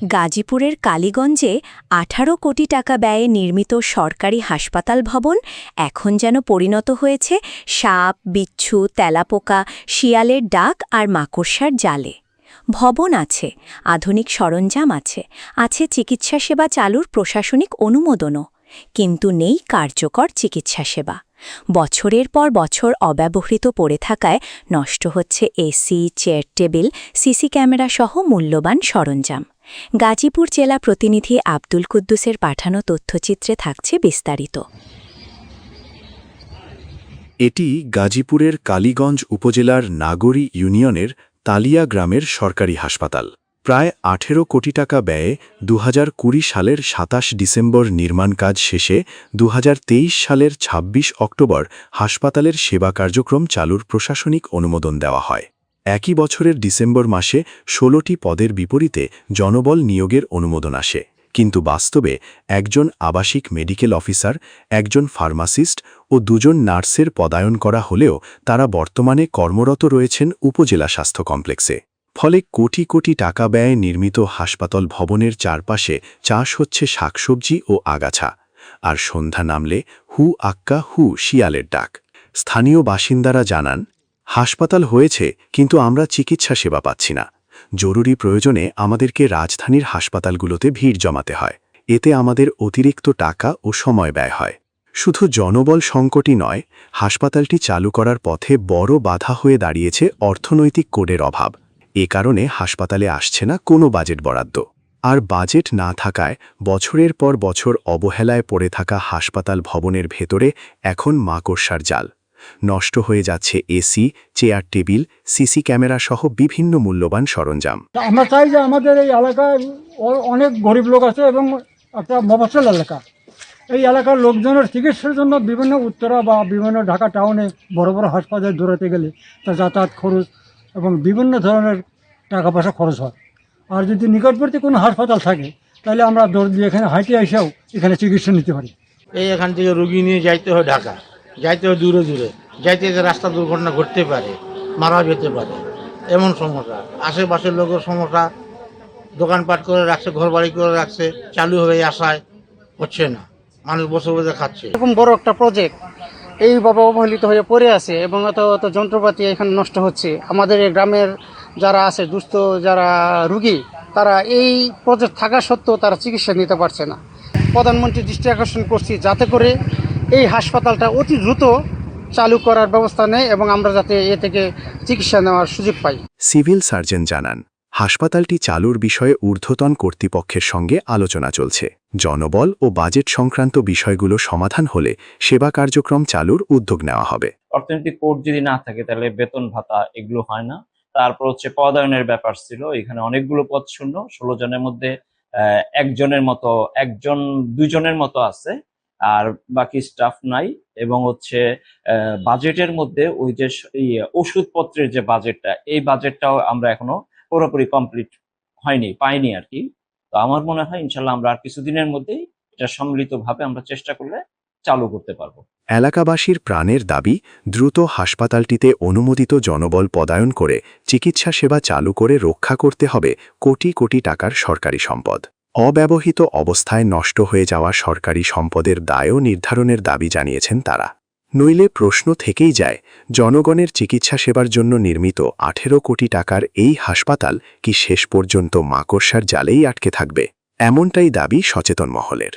গাজীপুরের কালীগঞ্জে ১৮ কোটি টাকা ব্যয়ে নির্মিত সরকারি হাসপাতাল ভবন এখন যেন পরিণত হয়েছে সাপ, বিচ্ছু, তেলাপোকা, শিয়ালের ডাক আর মাকড়সার জালে। ভবন আছে, আধুনিক সরঞ্জাম আছে চিকিৎসা সেবা চালুর প্রশাসনিক অনুমোদনও, কিন্তু নেই কার্যকর চিকিৎসা সেবা। বছরের পর বছর অব্যবহৃত পড়ে থাকায় নষ্ট হচ্ছে AC, chair table, CC camera সহ মূল্যবান সরঞ্জাম। গাজীপুর জেলা প্রতিনিধি আব্দুল কুদ্দুসের পাঠানো তথ্যচিত্রে থাকছে বিস্তারিত। এটি গাজীপুরের কালীগঞ্জ উপজেলার নাগরী ইউনিয়নের তালিয়া গ্রামের সরকারি হাসপাতাল। প্রায় ১৮ কোটি টাকা ব্যয়ে ২০২০ সালের ২৭ ডিসেম্বর নির্মাণ কাজ শেষে ২০২৩ সালের ২৬ অক্টোবর হাসপাতালের সেবা কার্যক্রম চালুর প্রশাসনিক অনুমোদন দেওয়া হয়। একই বছরের ডিসেম্বর মাসে ১৬টি পদের বিপরীতে জনবল নিয়োগের অনুমোদন আসে, কিন্তু বাস্তবে একজন আবাসিক মেডিকেল অফিসার, একজন ফার্মাসিস্ট ও ২ জন নার্সের পদায়ন করা হলেও তারা বর্তমানে কর্মরত রয়েছেন উপজেলা স্বাস্থ্য কমপ্লেক্সে। ফলে কোটি কোটি টাকা ব্যয়ে নির্মিত হাসপাতাল ভবনের চারপাশে চাষ হচ্ছে শাকসবজি ও আগাছা, আর সন্ধ্যা নামলে হু আক্কা হু শিয়ালের ডাক। স্থানীয় বাসিন্দারা জানান, হাসপাতাল হয়েছে কিন্তু আমরা চিকিৎসা সেবা পাচ্ছি না। জরুরি প্রয়োজনে আমাদেরকে রাজধানীর হাসপাতালগুলোতে ভিড় জমাতে হয়। এতে আমাদের অতিরিক্ত টাকা ও সময় ব্যয় হয়। শুধু জনবল সংকটই নয়, হাসপাতালটি চালু করার পথে বড় বাধা হয়ে দাঁড়িয়েছে অর্থনৈতিক কোডের অভাব। এ কারণে হাসপাতালে আসছে না কোনো বাজেট বরাদ্দ। আর বাজেট না থাকায় বছরের পর বছর অবহেলায় পড়ে থাকা হাসপাতাল ভবনের ভেতরে এখন মাকড়সার জাল। নষ্ট হয়ে যাচ্ছে AC, chair table, CC camera সহ বিভিন্ন মূল্যবান সরঞ্জাম। আমরা চাই যে আমাদের এই এলাকায় অনেক গরিব লোক আছে এবং একটা মফস্বল এলাকা। এই এলাকার লোকজনের চিকিৎসার জন্য বিভিন্ন উত্তরা বা বিভিন্ন ঢাকা টাউনে বড় বড় হাসপাতালে দৌড়াতে গেলে তার যাতায়াত খরচ এবং বিভিন্ন ধরনের টাকা পয়সা খরচ হয়। আর যদি নিকটবর্তী কোনো হাসপাতাল থাকে তাহলে আমরা দৌড় দিয়ে এখানে হাইটে এসেও এখানে চিকিৎসা নিতে পারি। এখান থেকে রোগী নিয়ে যাইতে হয় ঢাকা, যাইতে হয় দূরে দূরে, যাইতে রাস্তা দুর্ঘটনা ঘটতে পারে, মারা যেতে পারে, এমন সমস্যা। আশেপাশের লোকের সমস্যা, দোকানপাট করে রাখছে, ঘর বাড়ি করে রাখছে, চালু হয়ে আসায় হচ্ছে না, মানুষ বসে বসে খাচ্ছে। এরকম বড় একটা প্রজেক্ট এইভাবে অবহেলিত হয়ে পড়ে আছে এবং অত যন্ত্রপাতি এখানে নষ্ট হচ্ছে। আমাদের এই গ্রামের যারা আছে দুস্থ যারা রুগী, তারা এই প্রজেক্ট থাকা সত্ত্বেও তারা চিকিৎসা নিতে পারছে না। প্রধানমন্ত্রী দৃষ্টি আকর্ষণ করছি যাতে করে এই হাসপাতালটা অতি দ্রুত চালু করার ব্যবস্থা নেয় এবং আমরা যাতে এ থেকে চিকিৎসা নেওয়ার সুযোগ পাই। সিভিল সার্জন জানান, হাসপাতালটি চালুর বিষয়ে ঊর্ধ্বতন কর্তৃপক্ষের সঙ্গে আলোচনা চলছে। জনবল ও বাজেট সংক্রান্ত বিষয়গুলো সমাধান হলে সেবা কার্যক্রম চালুর উদ্যোগ নেওয়া হবে। অর্থনৈতিক কোড যদি না থাকে তাহলে বেতন ভাতা এগুলো হয় না। তারপর হচ্ছে পদায়নের ব্যাপার ছিল, এখানে অনেকগুলো পদ শূন্য, 16 জনের মধ্যে একজন 2 জনের মতো আছে, আর বাকি স্টাফ নাই। এবং হচ্ছে বাজেটের মধ্যে ওই যে ওষুধপত্রের যে বাজেটটা, এই বাজেটটাও আমরা এখনো পুরোপুরি কমপ্লিট পাইনি আর কি। তো আমার মনে হয় ইনশাল্লাহ আমরা আর কিছুদিনের মধ্যেই এটা সম্মিলিতভাবে আমরা চেষ্টা করলে চালু করতে পারবো। এলাকাবাসীর প্রাণের দাবি, দ্রুত হাসপাতালটিতে অনুমোদিত জনবল পদায়ন করে চিকিৎসা সেবা চালু করে রক্ষা করতে হবে কোটি কোটি টাকার সরকারি সম্পদ। অব্যবহৃত অবস্থায় নষ্ট হয়ে যাওয়া সরকারি সম্পদের দায়ও নির্ধারণের দাবি জানিয়েছেন তারা। নইলে প্রশ্ন থেকেই যায়, জনগণের চিকিৎসা সেবার জন্য নির্মিত ১৮ কোটি টাকার এই হাসপাতাল কি শেষ পর্যন্ত মাকড়সার জালেই আটকে থাকবে? এমনটাই দাবি সচেতন মহলের।